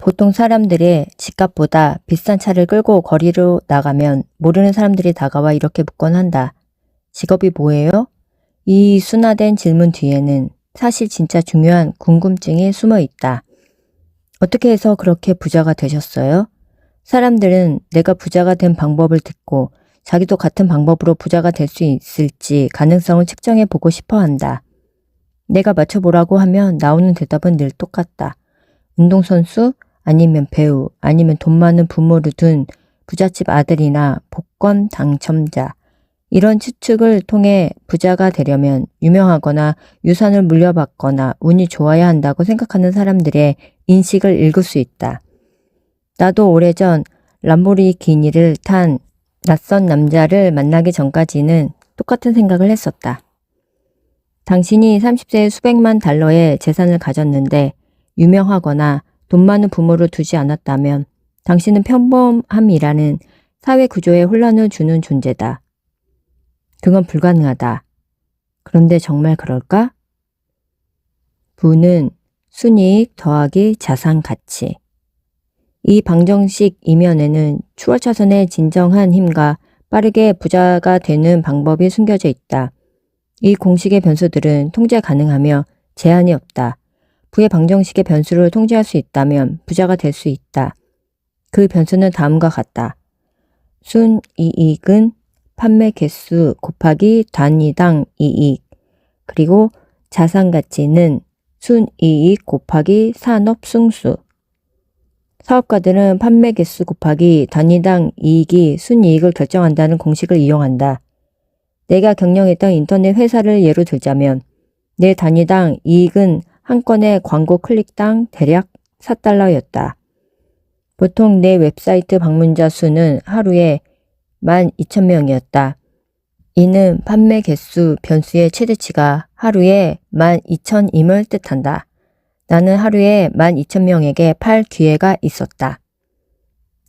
보통 사람들의 집값보다 비싼 차를 끌고 거리로 나가면 모르는 사람들이 다가와 이렇게 묻곤 한다. 직업이 뭐예요? 이 순화된 질문 뒤에는 사실 진짜 중요한 궁금증이 숨어 있다. 어떻게 해서 그렇게 부자가 되셨어요? 사람들은 내가 부자가 된 방법을 듣고 자기도 같은 방법으로 부자가 될 수 있을지 가능성을 측정해 보고 싶어 한다. 내가 맞춰보라고 하면 나오는 대답은 늘 똑같다. 운동선수, 아니면 배우, 아니면 돈 많은 부모를 둔 부잣집 아들이나 복권 당첨자. 이런 추측을 통해 부자가 되려면 유명하거나 유산을 물려받거나 운이 좋아야 한다고 생각하는 사람들의 인식을 읽을 수 있다. 나도 오래전 람보르기니를 탄 낯선 남자를 만나기 전까지는 똑같은 생각을 했었다. 당신이 30세에 수백만 달러의 재산을 가졌는데 유명하거나 돈 많은 부모를 두지 않았다면 당신은 평범함이라는 사회 구조에 혼란을 주는 존재다. 그건 불가능하다. 그런데 정말 그럴까? 부는 순이익 더하기 자산 가치. 이 방정식 이면에는 추월차선의 진정한 힘과 빠르게 부자가 되는 방법이 숨겨져 있다. 이 공식의 변수들은 통제 가능하며 제한이 없다. 부의 방정식의 변수를 통제할 수 있다면 부자가 될 수 있다. 그 변수는 다음과 같다. 순이익은 판매 개수 곱하기 단위당 이익, 그리고 자산가치는 순이익 곱하기 산업 승수. 사업가들은 판매 개수 곱하기 단위당 이익이 순이익을 결정한다는 공식을 이용한다. 내가 경영했던 인터넷 회사를 예로 들자면 내 단위당 이익은 한 건의 광고 클릭당 대략 4달러였다. 보통 내 웹사이트 방문자 수는 하루에 12,000명이었다. 이는 판매 개수 변수의 최대치가 하루에 12,000임을 뜻한다. 나는 하루에 12,000명에게 팔 기회가 있었다.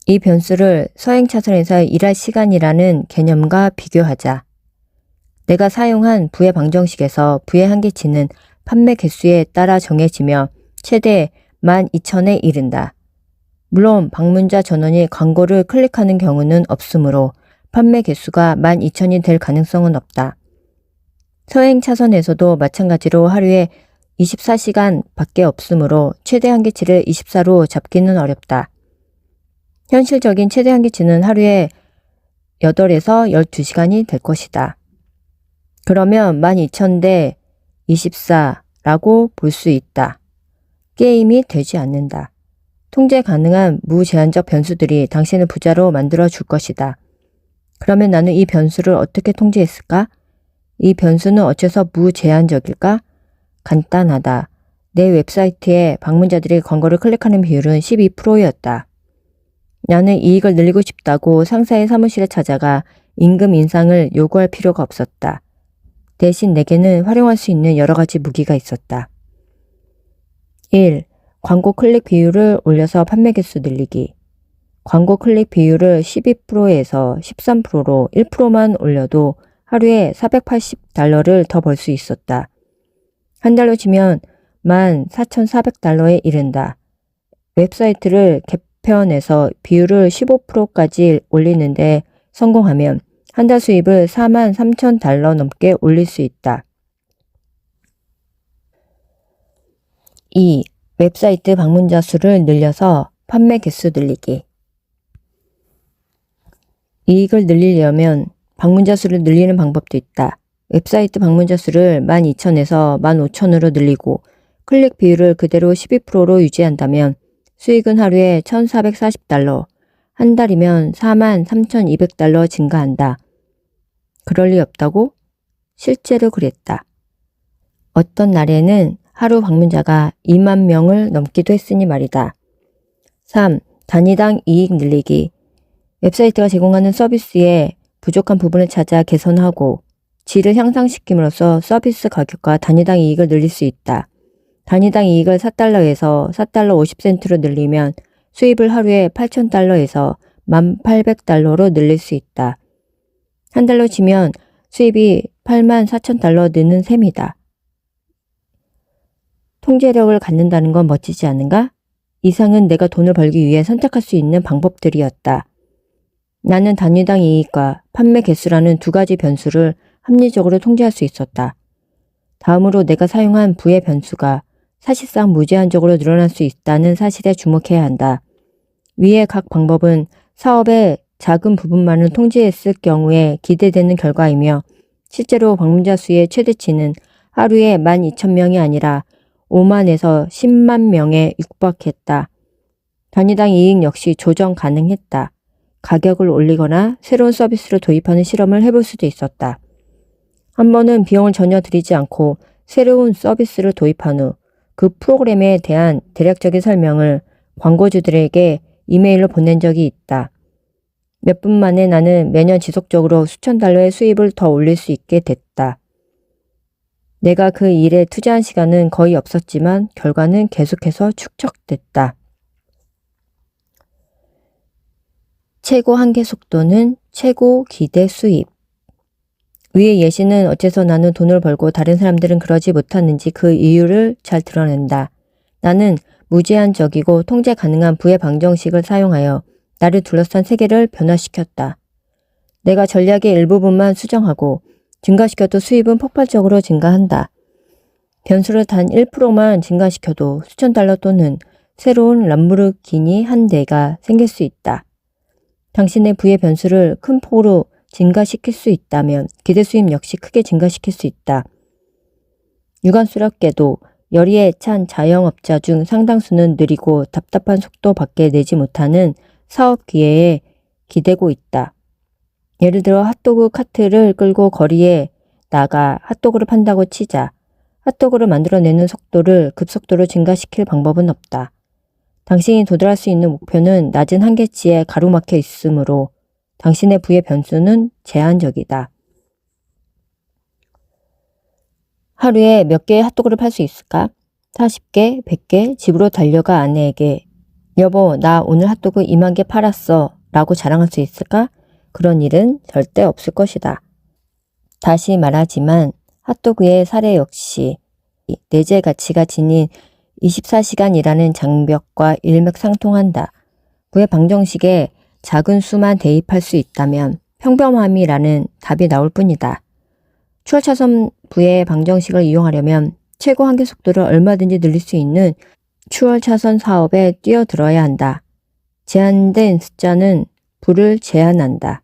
이 변수를 서행차선에서 일할 시간이라는 개념과 비교하자. 내가 사용한 부의 방정식에서 부의 한계치는 판매 개수에 따라 정해지며 최대 12,000에 이른다. 물론 방문자 전원이 광고를 클릭하는 경우는 없으므로 판매 개수가 12,000이 될 가능성은 없다. 서행 차선에서도 마찬가지로 하루에 24시간 밖에 없으므로 최대 한계치를 24로 잡기는 어렵다. 현실적인 최대 한계치는 하루에 8에서 12시간이 될 것이다. 그러면 12,000대 24라고 볼 수 있다. 게임이 되지 않는다. 통제 가능한 무제한적 변수들이 당신을 부자로 만들어 줄 것이다. 그러면 나는 이 변수를 어떻게 통제했을까? 이 변수는 어째서 무제한적일까? 간단하다. 내 웹사이트에 방문자들이 광고를 클릭하는 비율은 12%였다. 나는 이익을 늘리고 싶다고 상사의 사무실에 찾아가 임금 인상을 요구할 필요가 없었다. 대신 내게는 활용할 수 있는 여러 가지 무기가 있었다. 1. 광고 클릭 비율을 올려서 판매 개수 늘리기. 광고 클릭 비율을 12%에서 13%로 1%만 올려도 하루에 480달러를 더 벌 수 있었다. 한 달로 치면 14,400달러에 이른다. 웹사이트를 개편해서 비율을 15%까지 올리는데 성공하면 한 달 수입을 43,000달러 넘게 올릴 수 있다. 2. 웹사이트 방문자 수를 늘려서 판매 개수 늘리기. 이익을 늘리려면 방문자 수를 늘리는 방법도 있다. 웹사이트 방문자 수를 12,000에서 15,000으로 늘리고 클릭 비율을 그대로 12%로 유지한다면 수익은 하루에 1,440달러, 한 달이면 43,200달러 증가한다. 그럴 리 없다고? 실제로 그랬다. 어떤 날에는 하루 방문자가 2만 명을 넘기도 했으니 말이다. 3. 단위당 이익 늘리기. 웹사이트가 제공하는 서비스의 부족한 부분을 찾아 개선하고 질을 향상시킴으로써 서비스 가격과 단위당 이익을 늘릴 수 있다. 단위당 이익을 4달러에서 4달러 50센트로 늘리면 수입을 하루에 8,000달러에서 1,800달러로 늘릴 수 있다. 한 달로 치면 수입이 84,000달러 느는 셈이다. 통제력을 갖는다는 건 멋지지 않은가? 이상은 내가 돈을 벌기 위해 선택할 수 있는 방법들이었다. 나는 단위당 이익과 판매 개수라는 두 가지 변수를 합리적으로 통제할 수 있었다. 다음으로 내가 사용한 부의 변수가 사실상 무제한적으로 늘어날 수 있다는 사실에 주목해야 한다. 위의 각 방법은 사업의 작은 부분만을 통제했을 경우에 기대되는 결과이며 실제로 방문자 수의 최대치는 하루에 12,000명이 아니라 5만에서 10만 명에 육박했다. 단위당 이익 역시 조정 가능했다. 가격을 올리거나 새로운 서비스를 도입하는 실험을 해볼 수도 있었다. 한 번은 비용을 전혀 들이지 않고 새로운 서비스를 도입한 후 그 프로그램에 대한 대략적인 설명을 광고주들에게 이메일로 보낸 적이 있다. 몇 분 만에 나는 매년 지속적으로 수천 달러의 수입을 더 올릴 수 있게 됐다. 내가 그 일에 투자한 시간은 거의 없었지만 결과는 계속해서 축적됐다. 최고 한계 속도는 최고 기대 수입. 위의 예시는 어째서 나는 돈을 벌고 다른 사람들은 그러지 못하는지 그 이유를 잘 드러낸다. 나는 무제한적이고 통제 가능한 부의 방정식을 사용하여 나를 둘러싼 세계를 변화시켰다. 내가 전략의 일부분만 수정하고 증가시켜도 수입은 폭발적으로 증가한다. 변수를 단 1%만 증가시켜도 수천 달러 또는 새로운 람보르기니 한 대가 생길 수 있다. 당신의 부의 변수를 큰 폭으로 증가시킬 수 있다면 기대 수입 역시 크게 증가시킬 수 있다. 유감스럽게도 열의에 찬 자영업자 중 상당수는 느리고 답답한 속도밖에 내지 못하는 사업 기회에 기대고 있다. 예를 들어 핫도그 카트를 끌고 거리에 나가 핫도그를 판다고 치자. 핫도그를 만들어내는 속도를 급속도로 증가시킬 방법은 없다. 당신이 도달할 수 있는 목표는 낮은 한계치에 가로막혀 있으므로 당신의 부의 변수는 제한적이다. 하루에 몇 개의 핫도그를 팔 수 있을까? 40개, 100개, 집으로 달려가 아내에게 여보, 나 오늘 핫도그 2만 개 팔았어 라고 자랑할 수 있을까? 그런 일은 절대 없을 것이다. 다시 말하지만 핫도그의 사례 역시 내재 가치가 지닌 24시간이라는 장벽과 일맥상통한다. 부의 방정식에 작은 수만 대입할 수 있다면 평범함이라는 답이 나올 뿐이다. 추월차선 부의 방정식을 이용하려면 최고 한계 속도를 얼마든지 늘릴 수 있는 추월차선 사업에 뛰어들어야 한다. 제한된 숫자는 부를 제한한다.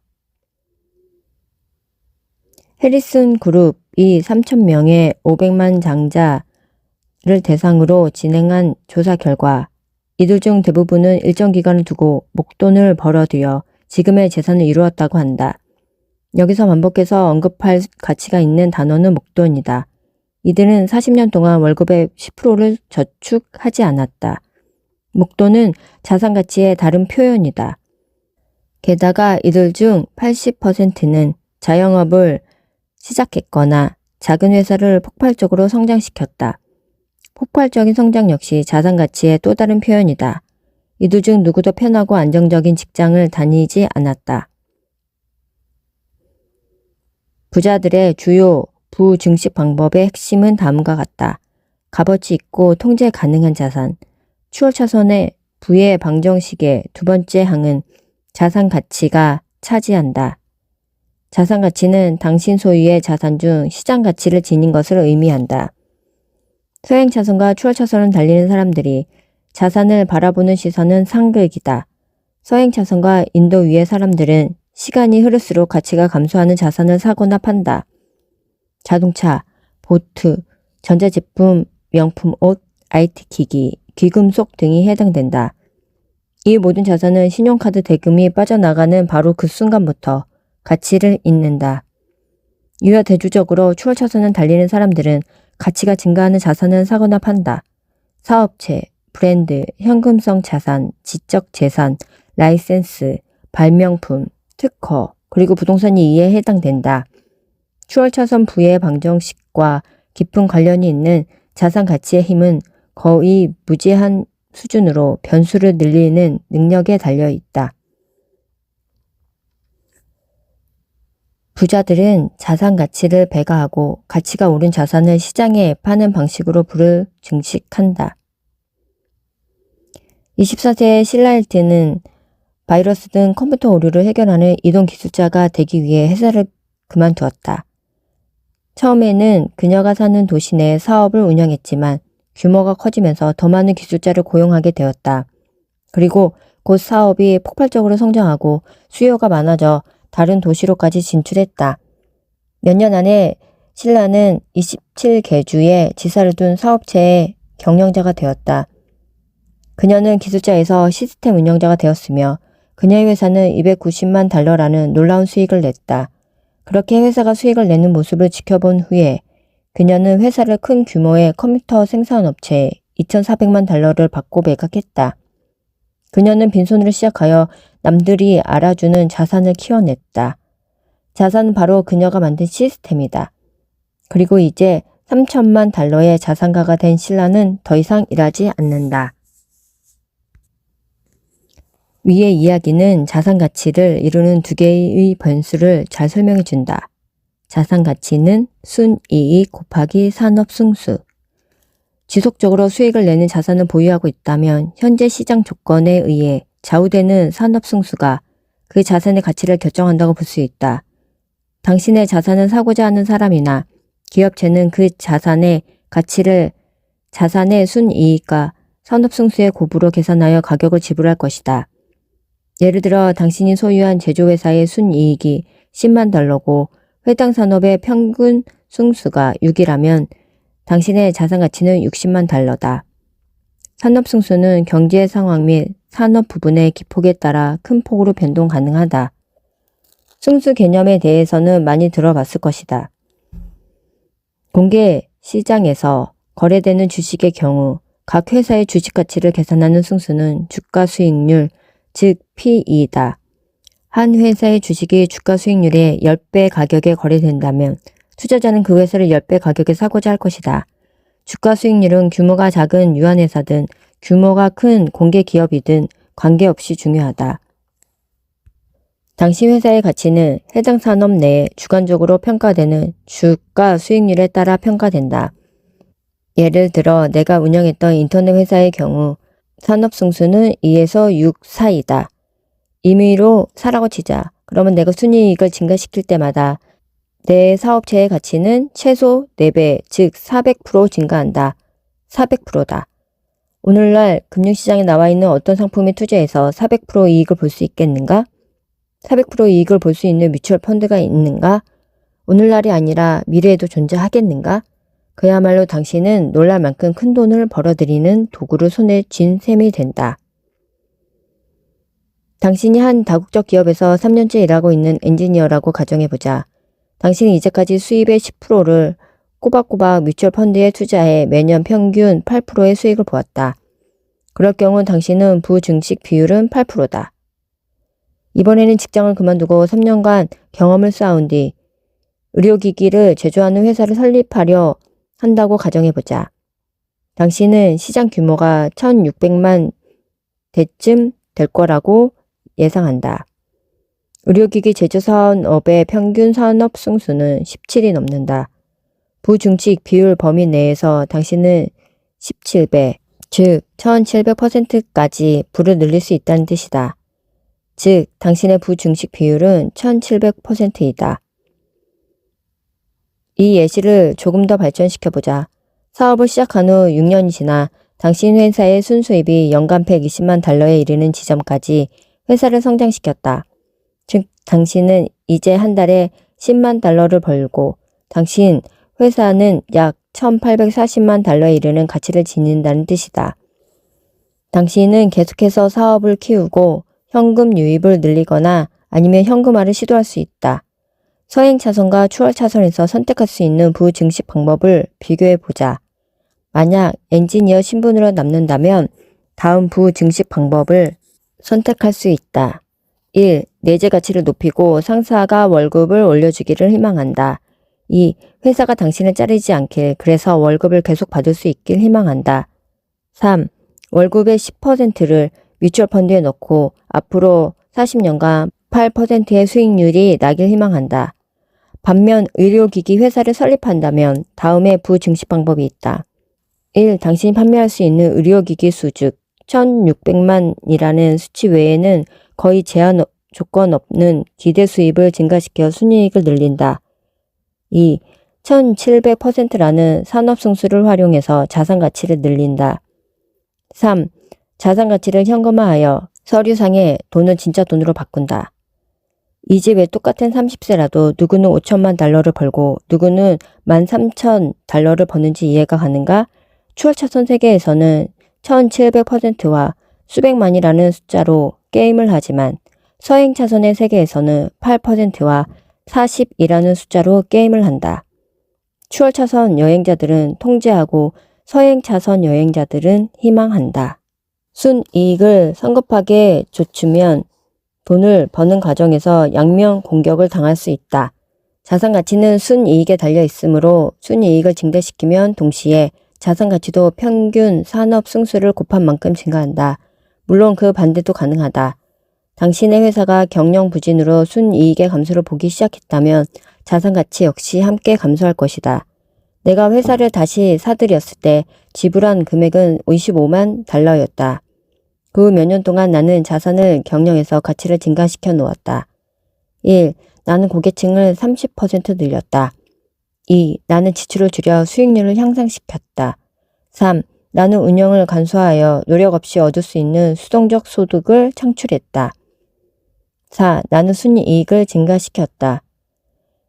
해리슨 그룹이 3,000명의 500만 장자를 대상으로 진행한 조사 결과 이들 중 대부분은 일정 기간을 두고 목돈을 벌어들여 지금의 재산을 이루었다고 한다. 여기서 반복해서 언급할 가치가 있는 단어는 목돈이다. 이들은 40년 동안 월급의 10%를 저축하지 않았다. 목돈은 자산 가치의 다른 표현이다. 게다가 이들 중 80%는 자영업을 시작했거나 작은 회사를 폭발적으로 성장시켰다. 폭발적인 성장 역시 자산 가치의 또 다른 표현이다. 이들 중 누구도 편하고 안정적인 직장을 다니지 않았다. 부자들의 주요 부증식 방법의 핵심은 다음과 같다. 값어치 있고 통제 가능한 자산. 추월차선의 부의 방정식의 두 번째 항은 자산 가치가 차지한다. 자산 가치는 당신 소유의 자산 중 시장 가치를 지닌 것을 의미한다. 서행차선과 추월차선을 달리는 사람들이 자산을 바라보는 시선은 상극이다. 서행차선과 인도 위의 사람들은 시간이 흐를수록 가치가 감소하는 자산을 사거나 판다. 자동차, 보트, 전자제품, 명품 옷, IT 기기, 귀금속 등이 해당된다. 이 모든 자산은 신용카드 대금이 빠져나가는 바로 그 순간부터 가치를 잃는다. 이와 대조적으로 추월차선을 달리는 사람들은 가치가 증가하는 자산을 사거나 판다. 사업체, 브랜드, 현금성 자산, 지적 재산, 라이센스, 발명품, 특허, 그리고 부동산이 이에 해당된다. 추월차선 부의 방정식과 깊은 관련이 있는 자산 가치의 힘은 거의 무제한 수준으로 변수를 늘리는 능력에 달려 있다. 부자들은 자산 가치를 배가하고 가치가 오른 자산을 시장에 파는 방식으로 부를 증식한다. 24세의 실라일트는 바이러스 등 컴퓨터 오류를 해결하는 이동 기술자가 되기 위해 회사를 그만두었다. 처음에는 그녀가 사는 도시 내 사업을 운영했지만 규모가 커지면서 더 많은 기술자를 고용하게 되었다. 그리고 곧 사업이 폭발적으로 성장하고 수요가 많아져 다른 도시로까지 진출했다. 몇 년 안에 실라는 27개주에 지사를 둔 사업체의 경영자가 되었다. 그녀는 기술자에서 시스템 운영자가 되었으며 그녀의 회사는 290만 달러라는 놀라운 수익을 냈다. 그렇게 회사가 수익을 내는 모습을 지켜본 후에 그녀는 회사를 큰 규모의 컴퓨터 생산업체에 2,400만 달러를 받고 매각했다. 그녀는 빈손으로 시작하여 남들이 알아주는 자산을 키워냈다. 자산은 바로 그녀가 만든 시스템이다. 그리고 이제 3천만 달러의 자산가가 된 실라는 더 이상 일하지 않는다. 위의 이야기는 자산 가치를 이루는 두 개의 변수를 잘 설명해 준다. 자산 가치는 순이익 곱하기 산업 승수. 지속적으로 수익을 내는 자산을 보유하고 있다면 현재 시장 조건에 의해 좌우되는 산업 승수가 그 자산의 가치를 결정한다고 볼 수 있다. 당신의 자산을 사고자 하는 사람이나 기업체는 그 자산의 가치를 자산의 순이익과 산업 승수의 곱으로 계산하여 가격을 지불할 것이다. 예를 들어 당신이 소유한 제조회사의 순이익이 10만 달러고 해당 산업의 평균 승수가 6이라면 당신의 자산 가치는 60만 달러다. 산업 승수는 경제 상황 및 산업 부분의 기폭에 따라 큰 폭으로 변동 가능하다. 승수 개념에 대해서는 많이 들어봤을 것이다. 공개 시장에서 거래되는 주식의 경우 각 회사의 주식 가치를 계산하는 승수는 주가 수익률, 즉 PE다. 한 회사의 주식이 주가 수익률의 10배 가격에 거래된다면 투자자는 그 회사를 10배 가격에 사고자 할 것이다. 주가 수익률은 규모가 작은 유한회사든 규모가 큰 공개 기업이든 관계없이 중요하다. 당신 회사의 가치는 해당 산업 내에 주관적으로 평가되는 주가 수익률에 따라 평가된다. 예를 들어 내가 운영했던 인터넷 회사의 경우 산업 승수는 2에서 6 사이다. 임의로 4라고 치자. 그러면 내가 순이익을 증가시킬 때마다 내 사업체의 가치는 최소 4배, 즉 400% 증가한다. 400%다. 오늘날 금융시장에 나와 있는 어떤 상품에 투자해서 400% 이익을 볼 수 있겠는가? 400% 이익을 볼 수 있는 뮤추얼 펀드가 있는가? 오늘날이 아니라 미래에도 존재하겠는가? 그야말로 당신은 놀랄 만큼 큰 돈을 벌어들이는 도구를 손에 쥔 셈이 된다. 당신이 한 다국적 기업에서 3년째 일하고 있는 엔지니어라고 가정해보자. 당신은 이제까지 수입의 10%를 꼬박꼬박 뮤추얼 펀드에 투자해 매년 평균 8%의 수익을 보았다. 그럴 경우 당신은 부증식 비율은 8%다. 이번에는 직장을 그만두고 3년간 경험을 쌓은 뒤 의료기기를 제조하는 회사를 설립하려 한다고 가정해보자. 당신은 시장 규모가 1,600만 대쯤 될 거라고 예상한다. 의료기기 제조 산업의 평균 산업 승수는 17이 넘는다. 부증식 비율 범위 내에서 당신은 17배, 즉 1700%까지 부를 늘릴 수 있다는 뜻이다. 즉, 당신의 부증식 비율은 1700%이다. 이 예시를 조금 더 발전시켜보자. 사업을 시작한 후 6년이 지나 당신 회사의 순수입이 연간 120만 달러에 이르는 지점까지 회사를 성장시켰다. 즉, 당신은 이제 한 달에 10만 달러를 벌고 당신 회사는 약 1840만 달러에 이르는 가치를 지닌다는 뜻이다. 당신은 계속해서 사업을 키우고 현금 유입을 늘리거나 아니면 현금화를 시도할 수 있다. 서행 차선과 추월 차선에서 선택할 수 있는 부증식 방법을 비교해 보자. 만약 엔지니어 신분으로 남는다면 다음 부증식 방법을 선택할 수 있다. 1. 내재 가치를 높이고 상사가 월급을 올려주기를 희망한다. 2. 회사가 당신을 자르지 않길, 그래서 월급을 계속 받을 수 있길 희망한다. 3. 월급의 10%를 뮤추얼 펀드에 넣고 앞으로 40년간 8%의 수익률이 나길 희망한다. 반면 의료기기 회사를 설립한다면 다음에 부증식 방법이 있다. 1. 당신이 판매할 수 있는 의료기기 수, 즉 1600만이라는 수치 외에는 거의 제한 조건 없는 기대 수입을 증가시켜 순이익을 늘린다. 2. 1700%라는 산업 승수를 활용해서 자산 가치를 늘린다. 3. 자산 가치를 현금화하여 서류상에 돈을 진짜 돈으로 바꾼다. 이 집 왜 똑같은 30세라도 누구는 5천만 달러를 벌고 누구는 13,000달러를 버는지 이해가 가는가? 추월차선 세계에서는 1700%와 수백만이라는 숫자로 게임을 하지만 서행차선의 세계에서는 8%와 40이라는 숫자로 게임을 한다. 추월차선 여행자들은 통제하고 서행차선 여행자들은 희망한다. 순이익을 성급하게 좇으면 돈을 버는 과정에서 양면 공격을 당할 수 있다. 자산 가치는 순이익에 달려 있으므로 순이익을 증대시키면 동시에 자산 가치도 평균 산업 승수를 곱한 만큼 증가한다. 물론 그 반대도 가능하다. 당신의 회사가 경영 부진으로 순이익의 감소를 보기 시작했다면 자산 가치 역시 함께 감소할 것이다. 내가 회사를 다시 사들였을 때 지불한 금액은 25만 달러였다. 그 몇 년 동안 나는 자산을 경영해서 가치를 증가시켜 놓았다. 1. 나는 고객층을 30% 늘렸다. 2. 나는 지출을 줄여 수익률을 향상시켰다. 3. 나는 운영을 간소화하여 노력 없이 얻을 수 있는 수동적 소득을 창출했다. 4. 나는 순이익을 증가시켰다.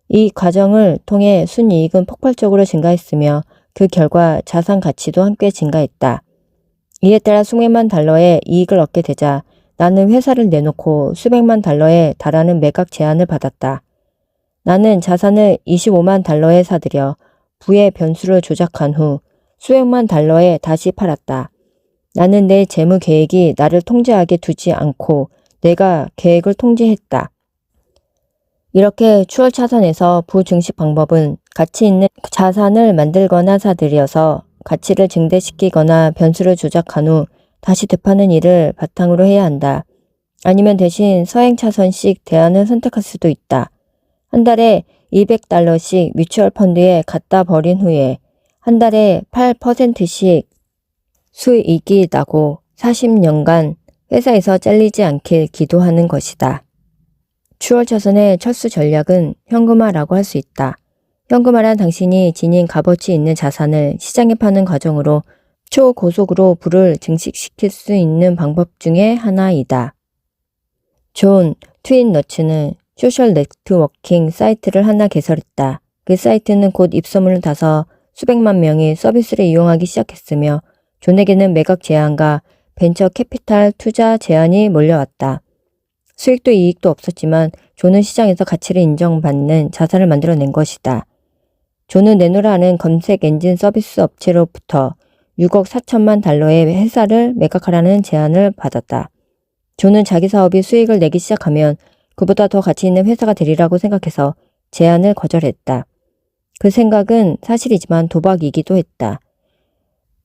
이 과정을 통해 순이익은 폭발적으로 증가했으며 그 결과 자산 가치도 함께 증가했다. 이에 따라 수백만 달러의 이익을 얻게 되자 나는 회사를 내놓고 수백만 달러에 달하는 매각 제안을 받았다. 나는 자산을 25만 달러에 사들여 부의 변수를 조작한 후 수백만 달러에 다시 팔았다. 나는 내 재무 계획이 나를 통제하게 두지 않고 내가 계획을 통제했다. 이렇게 추월차선에서 부증식 방법은 가치 있는 자산을 만들거나 사들여서 가치를 증대시키거나 변수를 조작한 후 다시 되파는 일을 바탕으로 해야 한다. 아니면 대신 서행차선식 대안을 선택할 수도 있다. 한 달에 200달러씩 뮤추얼 펀드에 갖다 버린 후에 한 달에 8%씩 수익이 나고 40년간 회사에서 잘리지 않길 기도하는 것이다. 추월차선의 철수 전략은 현금화라고 할 수 있다. 현금화란 당신이 지닌 값어치 있는 자산을 시장에 파는 과정으로 초고속으로 부를 증식시킬 수 있는 방법 중에 하나이다. 존 트윈너츠는 소셜 네트워킹 사이트를 하나 개설했다. 그 사이트는 곧 입소문을 타서 수백만 명이 서비스를 이용하기 시작했으며 존에게는 매각 제안과 벤처 캐피탈 투자 제안이 몰려왔다. 수익도 이익도 없었지만 존은 시장에서 가치를 인정받는 자산을 만들어낸 것이다. 존은 내노라 하는 검색 엔진 서비스 업체로부터 6억 4천만 달러의 회사를 매각하라는 제안을 받았다. 존은 자기 사업이 수익을 내기 시작하면 그보다 더 가치 있는 회사가 되리라고 생각해서 제안을 거절했다. 그 생각은 사실이지만 도박이기도 했다.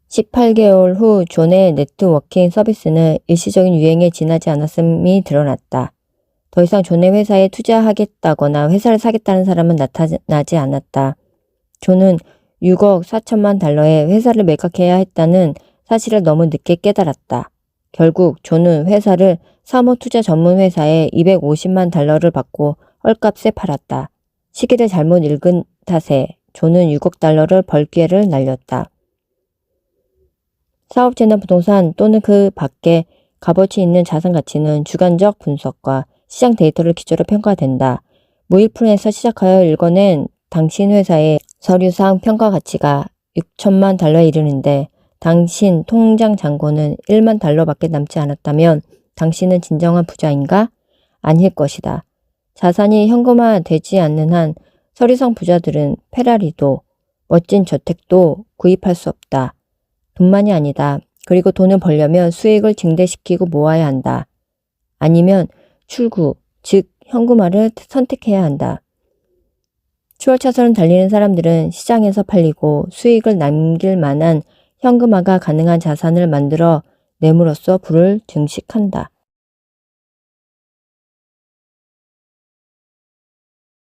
18개월 후 존의 네트워킹 서비스는 일시적인 유행에 지나지 않았음이 드러났다. 더 이상 존의 회사에 투자하겠다거나 회사를 사겠다는 사람은 나타나지 않았다. 존은 6억 4천만 달러의 회사를 매각해야 했다는 사실을 너무 늦게 깨달았다. 결국 존은 회사를 사모투자 전문 회사에 250만 달러를 받고 헐값에 팔았다. 시기를 잘못 읽은 탓에 존은 6억 달러를 벌 기회를 날렸다. 사업체나 부동산 또는 그 밖에 값어치 있는 자산 가치는 주관적 분석과 시장 데이터를 기초로 평가된다. 무일푼에서 시작하여 읽어낸 당신 회사의 서류상 평가 가치가 6천만 달러에 이르는데 당신 통장 잔고는 1만 달러밖에 남지 않았다면 당신은 진정한 부자인가? 아닐 것이다. 자산이 현금화되지 않는 한 서류상 부자들은 페라리도 멋진 저택도 구입할 수 없다. 돈만이 아니다. 그리고 돈을 벌려면 수익을 증대시키고 모아야 한다. 아니면 출구, 즉 현금화를 선택해야 한다. 추월차선을 달리는 사람들은 시장에서 팔리고 수익을 남길 만한 현금화가 가능한 자산을 만들어 내므로써 부를 증식한다.